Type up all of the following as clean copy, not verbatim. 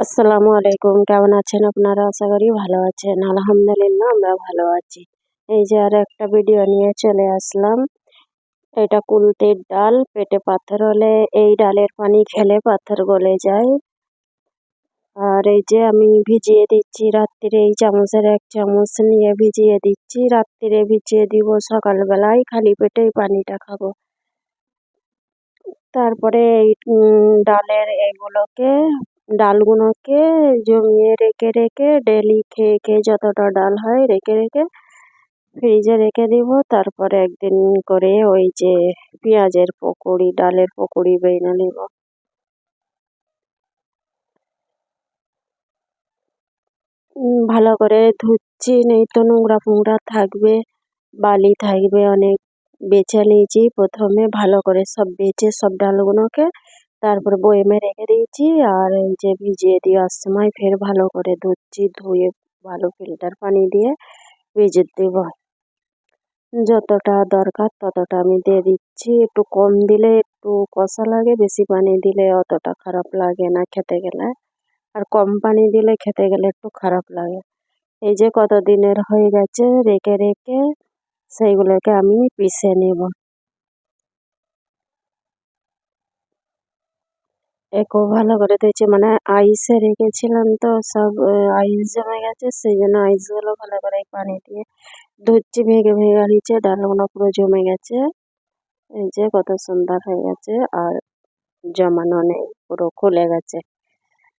আসসালামু আলাইকুম, কেমন আছেন আপনারা? আশা করি ভালো আছেন। আলহামদুলিল্লাহ আমরা ভালো আছি। এই যে আর একটা ভিডিও নিয়ে চলে আসলাম। এটা কুলতির ডাল। পেটে পাথর হলে এই ডালের পানি খেলে পাথর গলে যায়। আর এই যে আমি ভিজিয়ে দিচ্ছি রাত্রিরে, এই চামচের 1 চামচ নিয়ে ভিজিয়ে দিচ্ছি। রাত্রিরে ভিজিয়ে দিব, সকালবেলায় খালি পেটেই পানিটা খাবো। তারপরে এই ডালগুলোকে জমিয়ে রেখে রেখে ডেলি খেয়ে খেয়ে যতটা ডাল হয় রেখে রেখে ফ্রিজে রেখে দিব। তারপরে একদিন করে ওই যে পেঁয়াজের পকোড়ি, ডালের পকোড়ি বেইনা নিব। ভালো করে ধুচ্ছি, নেই তো নোংরা ফোংরা থাকবে, বালি থাকবে অনেক। বেছে নিয়েছি প্রথমে, ভালো করে সব বেছে সব ডালগুলোকে তারপর বয়েমে রেখে দিয়েছি। আর এই যে ভিজিয়ে দেওয়ার সময় ফের ভালো করে ধুচ্ছি, ধুয়ে ভালো ফিল্টার পানি দিয়ে ভিজিয়ে দেব। যতটা দরকার ততটা আমি দিয়ে দিচ্ছি। একটু কম দিলে একটু কষা লাগে, বেশি পানি দিলে অতটা খারাপ লাগে না খেতে গেলে। আর কম পানি দিলে খেতে গেলে একটু খারাপ লাগে। এই যে কতদিনের হয়ে গেছে রেখে রেখে, সেইগুলোকে আমি পিষে নেব। একেও ভালো করে ধুয়েছি, মানে আইসে রেখেছিলাম তো সব আইস জমে গেছে, সেই জন্য আইসগুলো ভালো করে এই পানি দিয়ে ধুচ্ছি। ভেঙে ভেঙে নিচে ডালগুলো পুরো জমে গেছে। এই যে কত সুন্দর হয়ে গেছে, আর জমানো নেই, পুরো খুলে গেছে।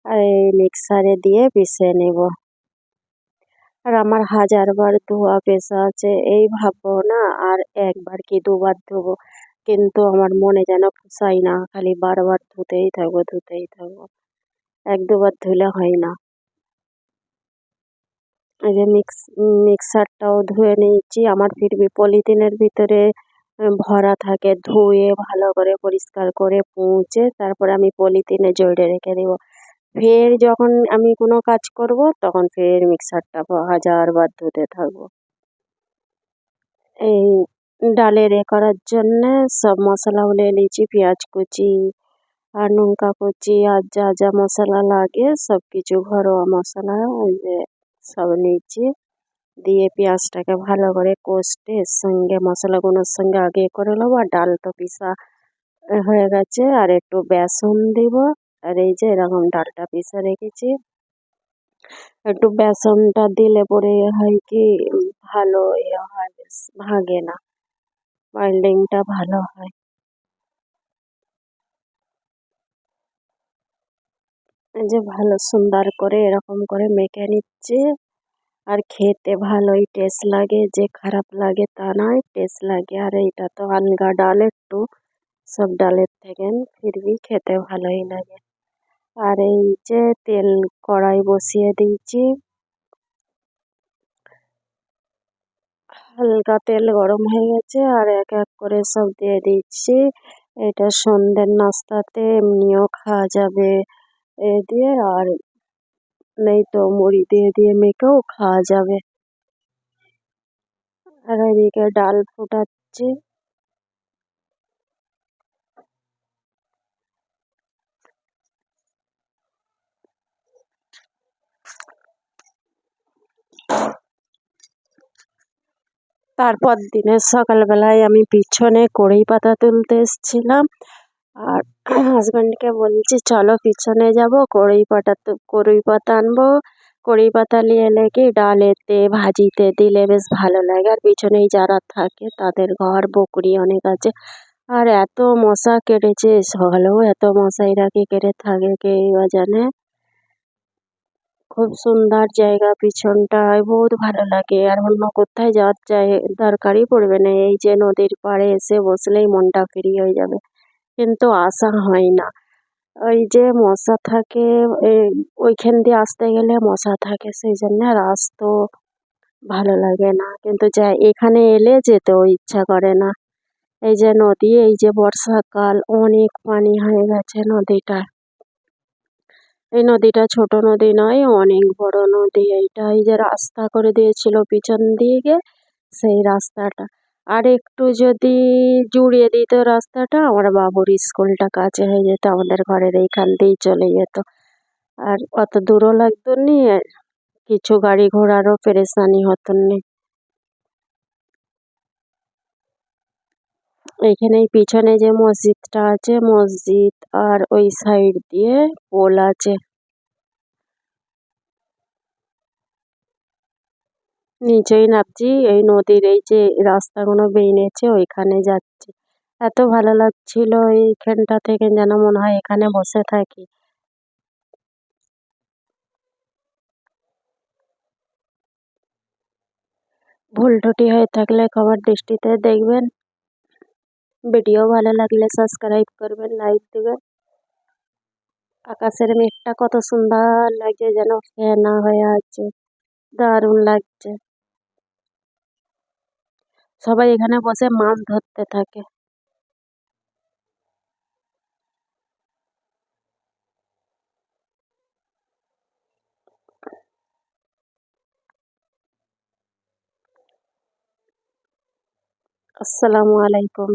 আর এই মিক্সারে দিয়ে পিষে নেব। আর আমার হাজারবার ধোয়া পেশা আছে, এই ভাববো না আর একবার কি দুবার ধোবো, কিন্তু আমার মনে যেন পুষাই না, খালি বারবার ধুতেই থাকবো ধুতেই থাকবো। 1-2 বার ধুলে হয় না। এই যে মিক্সারটাও ধুয়ে নিয়েছি। আমার ফিরবি পলিথিনের ভিতরে ভরা থাকে, ধুয়ে ভালো করে পরিষ্কার করে পুঁছে তারপরে আমি পলিথিনে জড়িয়ে রেখে দেবো। ফের যখন আমি কোনো কাজ করব তখন ফের মিক্সারটা হাজারবার ধুতে থাকবো। এই ডালের করার জন্যে সব মশলাগুলো নিয়েছি, পেঁয়াজ কুচি আর লঙ্কা কুচি আর যা যা মশলা লাগে সব কিছু ঘরোয়া মশলা ওই যে সব নিয়েছি। দিয়ে পেঁয়াজটাকে ভালো করে কষতে এর সঙ্গে মশলাগুলোর সঙ্গে আগে করে নেবো। আর ডাল তো পিসা হয়ে গেছে, আর একটু বেসন দিব। আর এই যে এরকম ডালটা পিষে রেখেছি, একটু বেসনটা দিলে পরে হয় কি ভালো হয়, বেশ ভাগে না, বাইন্ডিংটা ভালো হয়। এই যে ভালো সুন্দর করে এরকম করে মেখে নিচ্ছি। আর খেতে ভালোই টেস্ট লাগে, যে খারাপ লাগে তা নয়, টেস্ট লাগে। আর এইটা তো আলগা ডাল একটু, সব ডালের থেকে ফিরবি খেতে ভালোই লাগে। আর এই যে তেল কড়াই বসিয়ে দিয়েছি, হালকা তেল গরম হয়ে গেছে আর এক এক করে সব দিয়ে দিচ্ছি। এটা সন্ধ্যের নাস্তাতে এমনিও খাওয়া যাবে এ দিয়ে, আর নেই তো মুড়ি দিয়ে দিয়ে মেখেও খাওয়া যাবে। আর এদিকে ডাল ফুটাচ্ছি। তারপর দিনের সকালবেলায় আমি পিছনে কড়ই পাতা তুলতে এসেছিলাম। আর হাজব্যান্ডকে বলছি চলো পিছনে যাব, কড়ই পাতা আনবো। কড়ই পাতা নিয়ে এলে কি ডালেতে ভাজিতে দিলে বেশ ভালো লাগে। আর পিছনেই যারা থাকে তাদের ঘর বকরি অনেক আছে। আর এত মশা কেটেছে, সকালেও এত মশাইরা কি কেটে থাকে কে বা জানে। খুব সুন্দর জায়গা পিছনটায়, বহুত ভালো লাগে। আর অন্য কোথায় যাওয়ার দরকারই পড়বে না, এই যে নদীর পাড়ে এসে বসলেই মনটা ফ্রি হয়ে যাবে, কিন্তু আসা হয় না। ওই যে মশা থাকে, ওইখান দিয়ে আসতে গেলে মশা থাকে, সেই জন্য আর আসতেও ভালো লাগে না। কিন্তু এখানে এলে যেতেও ইচ্ছা করে না। এই যে নদী, এই যে বর্ষাকাল অনেক পানি হয়ে গেছে নদীটা। এই নদীটা ছোট নদী নয়, অনেক বড় নদী এইটা। এই যে রাস্তা করে দিয়েছিল পিছন দিকে, সেই রাস্তাটা আর একটু যদি জুড়িয়ে দিত রাস্তাটা, আমার বাবুর স্কুলটা কাছে হয়ে যেত, আমাদের ঘরের এইখান দিয়েই চলে যেত। আর অত দূরও লাগতো নি, আর কিছু গাড়ি ঘোড়ারও পেরেশানি হতো নি। এইখানেই পিছনে যে মসজিদটা আছে, মসজিদ আর ওই সাইড দিয়ে পোল আছে। নিচেই নামছি, এই নদীর এই যে রাস্তাগুলো বেরিয়েছে ওইখানে যাচ্ছি। এত ভালো লাগছিল এইখানটা থেকে, যেন মনে হয় এখানে বসে থাকি। ভুল ত্রুটি হয়ে থাকলে ক্ষমার দৃষ্টিতে দেখবেন। ভিডিও ভালো লাগলে সাবস্ক্রাইব করবেন, লাইক দেবেন। আকাশের মেঘটা কত সুন্দর লাগছে, যেন ফেনা হয়ে আছে, দারুণ লাগছে। সবাই এখানে বসে মাছ ধরতে থাকে। আসসালামু আলাইকুম।